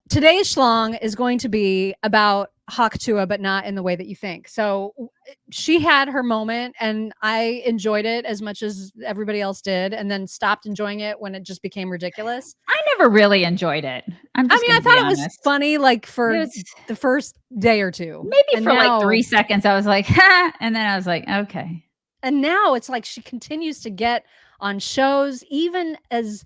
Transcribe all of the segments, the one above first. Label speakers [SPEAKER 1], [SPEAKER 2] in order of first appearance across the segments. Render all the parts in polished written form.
[SPEAKER 1] today's schlong is going to be about Hakua, but not in the way that you think. So she had her moment and I enjoyed it as much as everybody else did, and then stopped enjoying it when it just became ridiculous.
[SPEAKER 2] I never really enjoyed it. I thought
[SPEAKER 1] it was funny like for the first day or two.
[SPEAKER 2] Maybe
[SPEAKER 1] and
[SPEAKER 2] for like 3 seconds I was like, ha, and then I was like, okay.
[SPEAKER 1] And now it's like she continues to get on shows, even as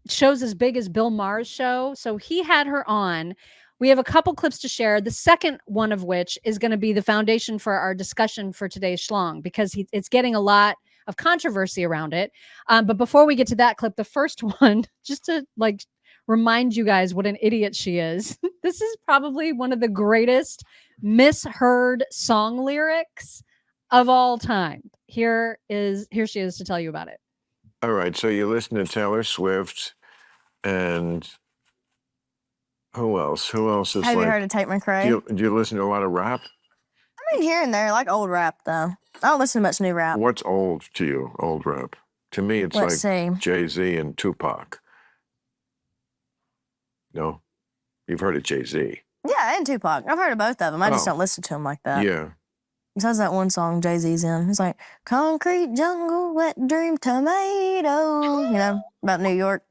[SPEAKER 1] shows as big as Bill Maher's show. So he had her on. We have a couple clips to share. The second one of which is going to be the foundation for our discussion for today's schlong, because it's getting a lot of controversy around it. But before we get to that clip, the first one, just to like remind you guys what an idiot she is. This is probably one of the greatest misheard song lyrics of all time. Here she is to tell you about it.
[SPEAKER 3] All right, so you listen to Taylor Swift, and who else? Who else is
[SPEAKER 4] Have you heard of Tate McRae?
[SPEAKER 3] Do you listen to a lot of rap?
[SPEAKER 4] I mean, here and there, like old rap, though. I don't listen to much new rap.
[SPEAKER 3] What's old to you, old rap? To me, it's
[SPEAKER 4] Let's see.
[SPEAKER 3] Jay-Z and Tupac. No? You've heard of Jay-Z.
[SPEAKER 4] Yeah, and Tupac. I've heard of both of them. I just don't listen to them like that.
[SPEAKER 3] Yeah.
[SPEAKER 4] Besides that one song Jay-Z's in. It's like, concrete jungle, wet dream tomato. You know, about New York.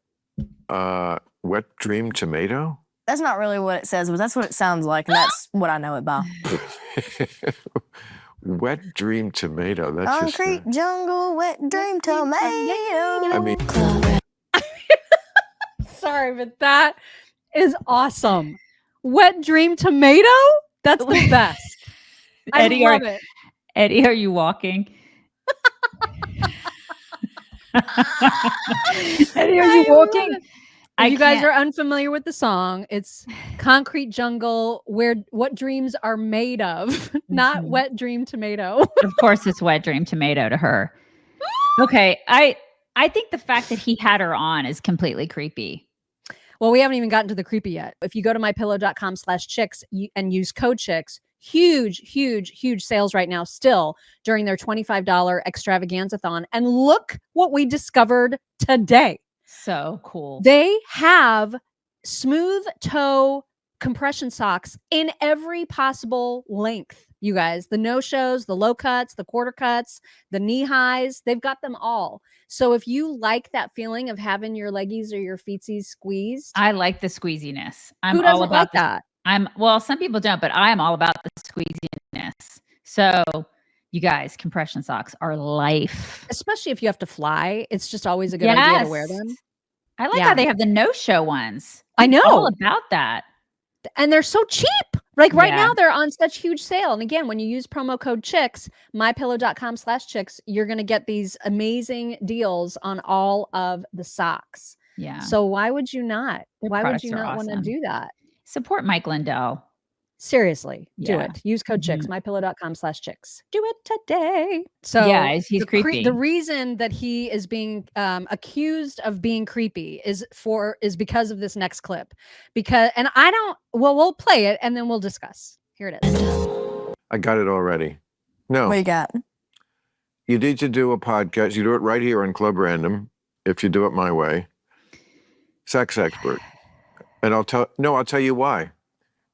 [SPEAKER 3] Wet dream tomato?
[SPEAKER 4] That's not really what it says, but that's what it sounds like, and that's what I know it by.
[SPEAKER 3] Wet dream tomato. That's
[SPEAKER 4] concrete jungle, wet dream tomato.
[SPEAKER 3] I mean,
[SPEAKER 1] sorry, but that is awesome. Wet dream tomato? That's the best.
[SPEAKER 2] Eddie,
[SPEAKER 1] I love it.
[SPEAKER 2] Eddie, are you walking? Eddie, are you walking?
[SPEAKER 1] If you guys are unfamiliar with the song, it's Concrete Jungle, where what dreams are made of, not Wet Dream Tomato.
[SPEAKER 2] Of course, it's Wet Dream Tomato to her. Okay, I think the fact that he had her on is completely creepy.
[SPEAKER 1] Well, we haven't even gotten to the creepy yet. If you go to mypillow.com/chicks and use code chicks, huge sales right now still during their $25 extravaganza-thon. And look what we discovered today.
[SPEAKER 2] So cool.
[SPEAKER 1] They have smooth toe compression socks in every possible length, you guys. The no-shows, the low cuts, the quarter cuts, the knee highs, they've got them all. So if you like that feeling of having your leggies or your feetsies squeezed.
[SPEAKER 2] I like the squeeziness.
[SPEAKER 1] Who doesn't all about like that?
[SPEAKER 2] Well, some people don't, but I am all about the squeeziness. So you guys, compression socks are life.
[SPEAKER 1] Especially if you have to fly. It's just always a good idea to wear them.
[SPEAKER 2] I like how they have the no-show ones.
[SPEAKER 1] I know.
[SPEAKER 2] All about that.
[SPEAKER 1] And they're so cheap. Like right now, they're on such huge sale. And again, when you use promo code chicks, mypillow.com/chicks, you're going to get these amazing deals on all of the socks.
[SPEAKER 2] Yeah.
[SPEAKER 1] So why would you not? Why would you not want to do that?
[SPEAKER 2] Support Mike Lindell.
[SPEAKER 1] Seriously, do it. Use code chicks, mypillow.com/chicks. Do it today. So
[SPEAKER 2] yeah, he's creepy.
[SPEAKER 1] The reason that he is being accused of being creepy is because of this next clip. We'll play it and then we'll discuss. Here it is.
[SPEAKER 3] I got it already. No.
[SPEAKER 4] What you got?
[SPEAKER 3] You need to do a podcast. You do it right here on Club Random. If you do it my way. Sex expert. And I'll tell you why.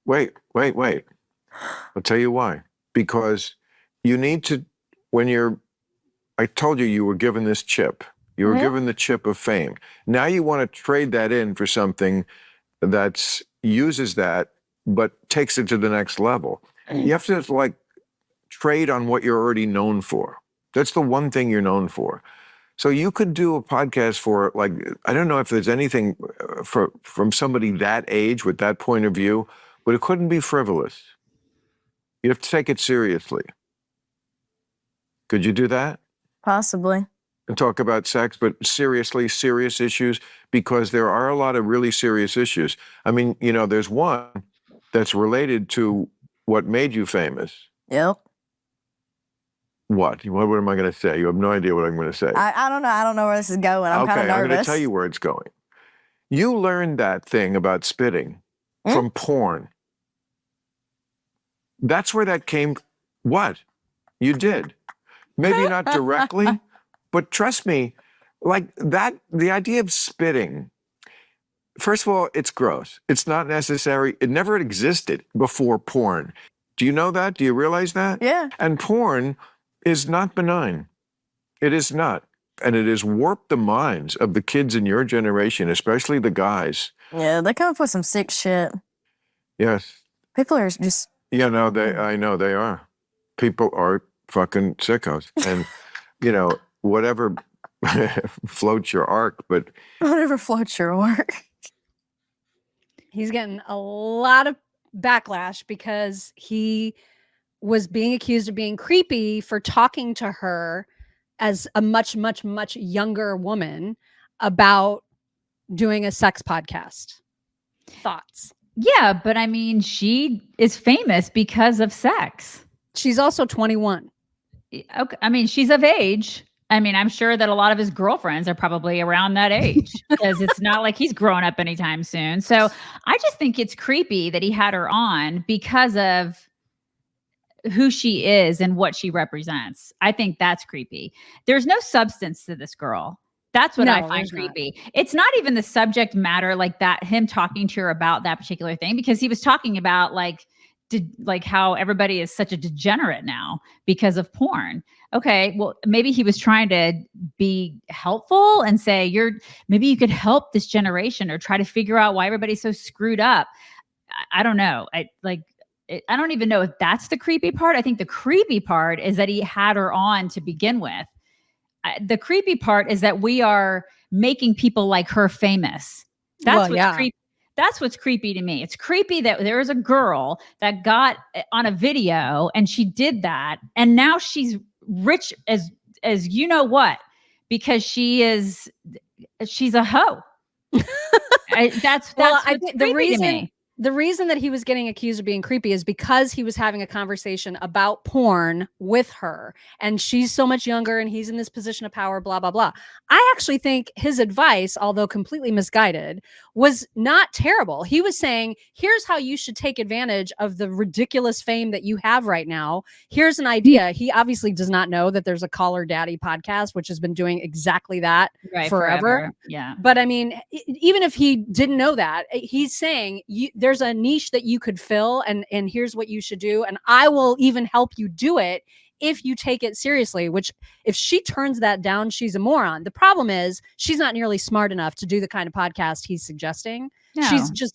[SPEAKER 3] Wait. I'll tell you why. Because you need to, I told you were given this chip. You were given the chip of fame. Now you want to trade that in for something that uses that, but takes it to the next level. You have to trade on what you're already known for. That's the one thing you're known for. So you could do a podcast for I don't know if there's anything from somebody that age with that point of view, but it couldn't be frivolous. You have to take it seriously. Could you do that?
[SPEAKER 4] Possibly.
[SPEAKER 3] And talk about sex, but serious issues, because there are a lot of really serious issues. I mean, there's one that's related to what made you famous.
[SPEAKER 4] Yep.
[SPEAKER 3] What am I going to say? You have no idea what I'm going to say.
[SPEAKER 4] I don't know. I don't know where this is going. I'm kind of nervous.
[SPEAKER 3] I'm going to tell you where it's going. You learned that thing about spitting from porn. That's where that came. What? You did. Maybe not directly, but trust me, the idea of spitting First of all, it's gross. It's not necessary. It never existed before porn. Do you know that? Do you realize that?
[SPEAKER 4] Yeah.
[SPEAKER 3] And porn is not benign. It is not. And it has warped the minds of the kids in your generation, especially the guys.
[SPEAKER 4] Yeah, they come up with some sick shit.
[SPEAKER 3] Yes.
[SPEAKER 4] People are just.
[SPEAKER 3] Yeah, no, I know they are. People are fucking sickos. And, whatever floats your arc, but
[SPEAKER 4] Whatever floats your work.
[SPEAKER 1] He's getting a lot of backlash because he was being accused of being creepy for talking to her as a much, much, much younger woman about doing a sex podcast. Thoughts?
[SPEAKER 2] Yeah, but I mean, she is famous because of sex.
[SPEAKER 1] She's also 21.
[SPEAKER 2] Okay, I mean, she's of age. I mean, I'm sure that a lot of his girlfriends are probably around that age because it's not like he's growing up anytime soon. So I just think it's creepy that he had her on because of who she is and what she represents. I think that's creepy. There's no substance to this girl. That's what I find creepy. It's not even the subject matter like that, him talking to her about that particular thing, because he was talking about like how everybody is such a degenerate now because of porn. Okay, well, maybe he was trying to be helpful and say, maybe you could help this generation or try to figure out why everybody's so screwed up. I don't know. I don't even know if that's the creepy part. I think the creepy part is that he had her on to begin with. The creepy part is that we are making people like her famous. That's creepy. That's what's creepy to me. It's creepy that there is a girl that got on a video and she did that, and now she's rich as you know what, because she's a hoe. That's I think
[SPEAKER 1] the reason that he was getting accused of being creepy is because he was having a conversation about porn with her, and she's so much younger and he's in this position of power, blah, blah, blah. I actually think his advice, although completely misguided, was not terrible. He was saying, here's how you should take advantage of the ridiculous fame that you have right now. Here's an idea. He obviously does not know that there's a Call Her Daddy podcast, which has been doing exactly that forever.
[SPEAKER 2] Yeah.
[SPEAKER 1] But I mean, even if he didn't know that, he's saying there's a niche that you could fill, and here's what you should do. And I will even help you do it if you take it seriously, which if she turns that down, she's a moron. The problem is she's not nearly smart enough to do the kind of podcast he's suggesting. No.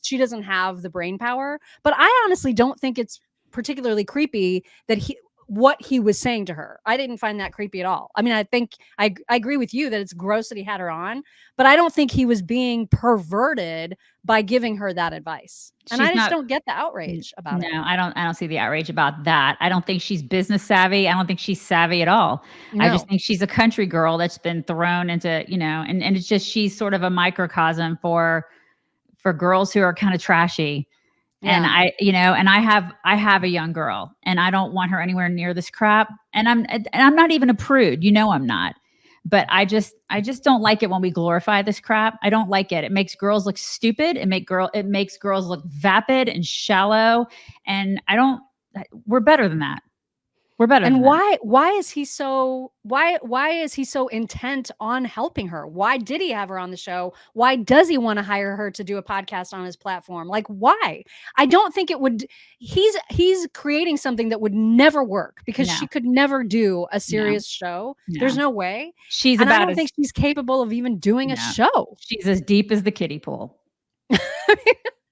[SPEAKER 1] She doesn't have the brain power. But I honestly don't think it's particularly creepy that what he was saying to her. I didn't find that creepy at all. I mean, I think I agree with you that it's gross that he had her on, but I don't think he was being perverted by giving her that advice. And I just don't get the outrage about it.
[SPEAKER 2] No, I don't see the outrage about that. I don't think she's business savvy. I don't think she's savvy at all. No. I just think she's a country girl that's been thrown into, and it's just, she's sort of a microcosm for girls who are kind of trashy. Yeah. And I have a young girl, and I don't want her anywhere near this crap. And I'm not even a prude. I'm not. But I just don't like it when we glorify this crap. I don't like it. It makes girls look stupid. It makes girls look vapid and shallow. And we're better than that. We're better.
[SPEAKER 1] And why is he so intent on helping her? Why did he have her on the show? Why does he want to hire her to do a podcast on his platform? Like, why? I don't think it would. He's creating something that would never work because she could never do a serious show. No. There's no way. I don't think she's capable of even doing a show.
[SPEAKER 2] She's as deep as the kiddie pool.